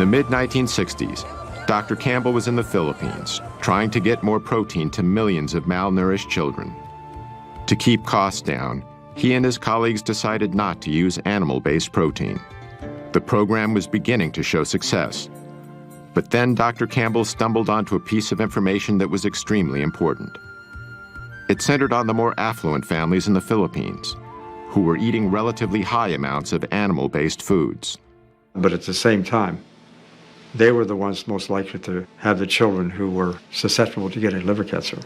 the mid-1960s, Dr. Campbell was in the Philippines, trying to get more protein to millions of malnourished children. To keep costs down, he and his colleagues decided not to use animal-based protein. The program was beginning to show success. But then Dr. Campbell stumbled onto a piece of information that was extremely important. It centered on the more affluent families in the Philippines, who were eating relatively high amounts of animal-based foods. But at the same time, they were the ones most likely to have the children who were susceptible to getting liver cancer.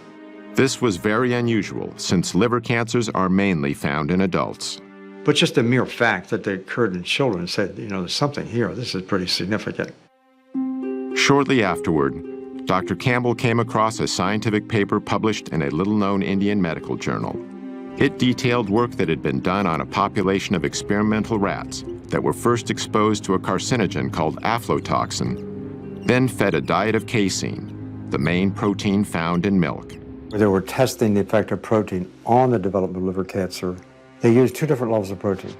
This was very unusual, since liver cancers are mainly found in adults. But just the mere fact that they occurred in children said, there's something here. This is pretty significant. Shortly afterward, Dr. Campbell came across a scientific paper published in a little-known Indian medical journal. It detailed work that had been done on a population of experimental rats that were first exposed to a carcinogen called aflatoxin, then fed a diet of casein, the main protein found in milk. They were testing the effect of protein on the development of liver cancer. They used two different levels of protein.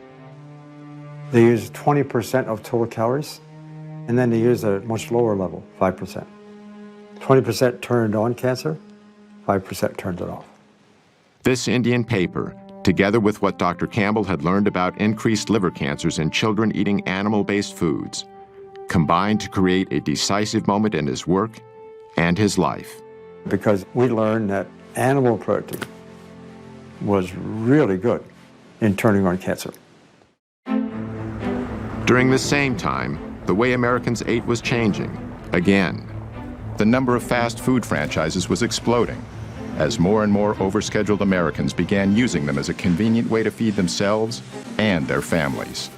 They used 20% of total calories, and then they used a much lower level, 5%. 20% turned on cancer, 5% turned it off. This Indian paper, together with what Dr. Campbell had learned about increased liver cancers in children eating animal-based foods, combined to create a decisive moment in his work and his life. Because we learned that animal protein was really good in turning on cancer. During the same time, the way Americans ate was changing, again. The number of fast food franchises was exploding, as more and more overscheduled Americans began using them as a convenient way to feed themselves and their families.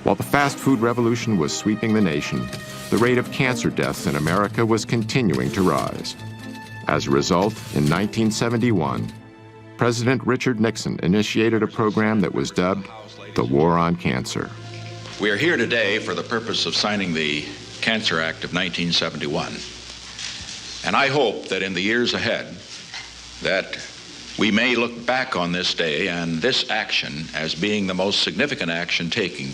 While the fast food revolution was sweeping the nation, the rate of cancer deaths in America was continuing to rise. As a result, in 1971, President Richard Nixon initiated a program that was dubbed the War on Cancer. We are here today for the purpose of signing the Cancer Act of 1971. And I hope that in the years ahead, that we may look back on this day and this action as being the most significant action taken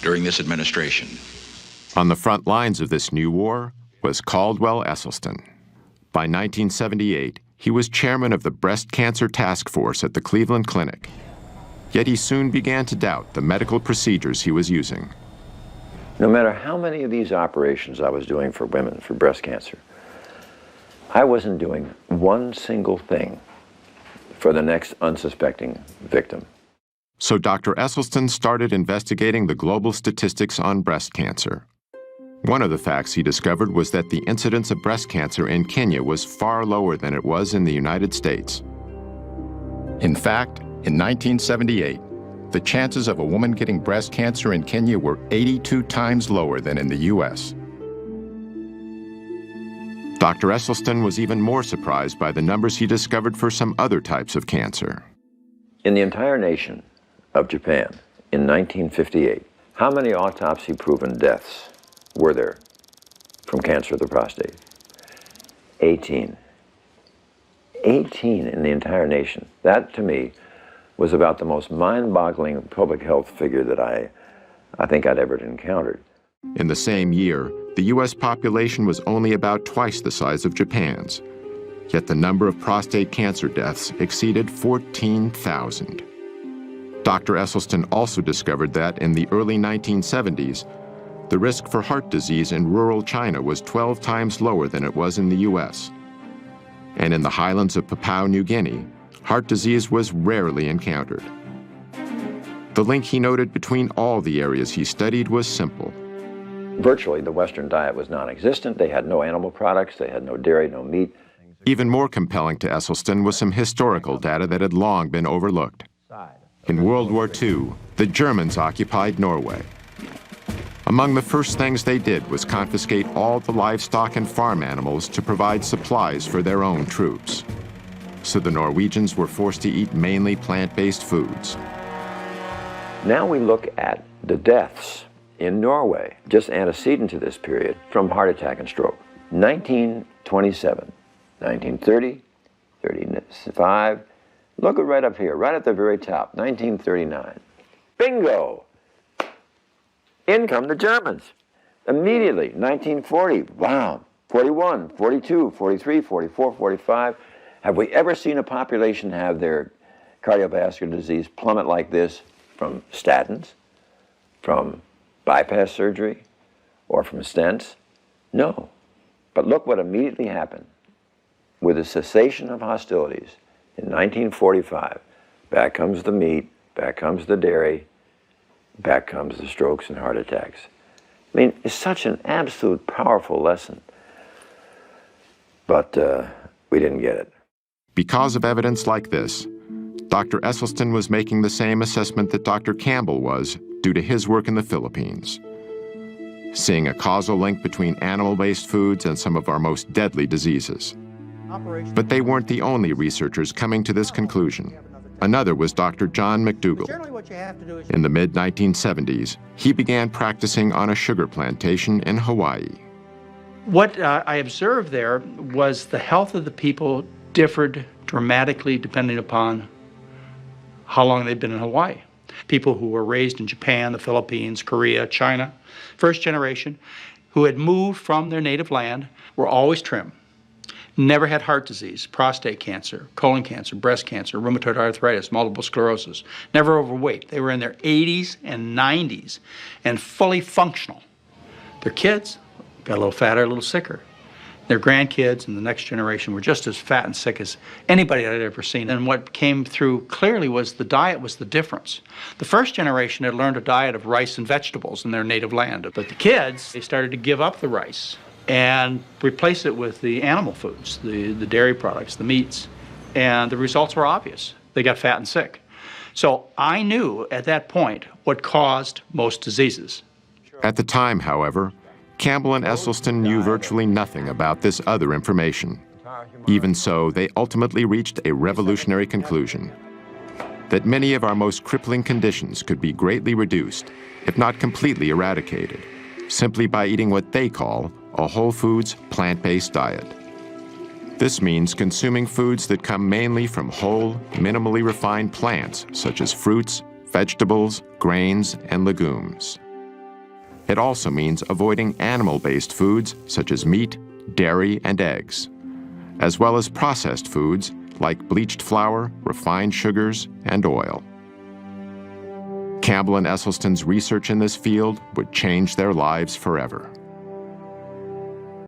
during this administration. On the front lines of this new war was Caldwell Esselstyn. By 1978, he was chairman of the Breast Cancer Task Force at the Cleveland Clinic. Yet he soon began to doubt the medical procedures he was using. No matter how many of these operations I was doing for women for breast cancer, I wasn't doing one single thing for the next unsuspecting victim. So Dr. Esselstyn started investigating the global statistics on breast cancer. One of the facts he discovered was that the incidence of breast cancer in Kenya was far lower than it was in the United States. In fact, in 1978, the chances of a woman getting breast cancer in Kenya were 82 times lower than in the U.S. Dr. Esselstyn was even more surprised by the numbers he discovered for some other types of cancer. In the entire nation of Japan, in 1958, how many autopsy-proven deaths were there from cancer of the prostate? 18. 18 in the entire nation. That, to me, was about the most mind-boggling public health figure that I think I'd ever encountered. In the same year, the U.S. population was only about twice the size of Japan's, yet the number of prostate cancer deaths exceeded 14,000. Dr. Esselstyn also discovered that in the early 1970s, the risk for heart disease in rural China was 12 times lower than it was in the U.S. And in the highlands of Papua New Guinea, heart disease was rarely encountered. The link he noted between all the areas he studied was simple. Virtually, the Western diet was non-existent. They had no animal products. They had no dairy, no meat. Even more compelling to Esselstyn was some historical data that had long been overlooked. In World War II, the Germans occupied Norway. Among the first things they did was confiscate all the livestock and farm animals to provide supplies for their own troops. So the Norwegians were forced to eat mainly plant-based foods. Now we look at the deaths in Norway, just antecedent to this period, from heart attack and stroke. 1927, 1930, 35, look right up here, right at the very top, 1939. Bingo! In come the Germans Immediately, 1940, wow, 41, 42, 43, 44, 45. Have we ever seen a population have their cardiovascular disease plummet like this from statins, from bypass surgery, or from stents? No. But look what immediately happened. With the cessation of hostilities in 1945, back comes the meat, back comes the dairy, back comes the strokes and heart attacks. I mean, it's such an absolute powerful lesson. But we didn't get it. Because of evidence like this, Dr. Esselstyn was making the same assessment that Dr. Campbell was due to his work in the Philippines, seeing a causal link between animal-based foods and some of our most deadly diseases. But they weren't the only researchers coming to this conclusion. Another was Dr. John McDougall. In the mid-1970s, he began practicing on a sugar plantation in Hawaii. What I observed there was the health of the people differed dramatically depending upon how long they'd been in Hawaii. People who were raised in Japan, the Philippines, Korea, China, first generation, who had moved from their native land, were always trim. Never had heart disease, prostate cancer, colon cancer, breast cancer, rheumatoid arthritis, multiple sclerosis. Never overweight. They were in their 80s and 90s and fully functional. Their kids got a little fatter, a little sicker. Their grandkids and the next generation were just as fat and sick as anybody I'd ever seen. And what came through clearly was the diet was the difference. The first generation had learned a diet of rice and vegetables in their native land. But the kids, they started to give up the rice and replace it with the animal foods, the dairy products, the meats. And the results were obvious. They got fat and sick. So I knew at that point what caused most diseases. At the time, however, Campbell and Esselstyn knew virtually nothing about this other information. Even so, they ultimately reached a revolutionary conclusion: that many of our most crippling conditions could be greatly reduced, if not completely eradicated, simply by eating what they call a whole foods, plant-based diet. This means consuming foods that come mainly from whole, minimally refined plants, such as fruits, vegetables, grains, and legumes. It also means avoiding animal-based foods, such as meat, dairy, and eggs, as well as processed foods like bleached flour, refined sugars, and oil. Campbell and Esselstyn's research in this field would change their lives forever.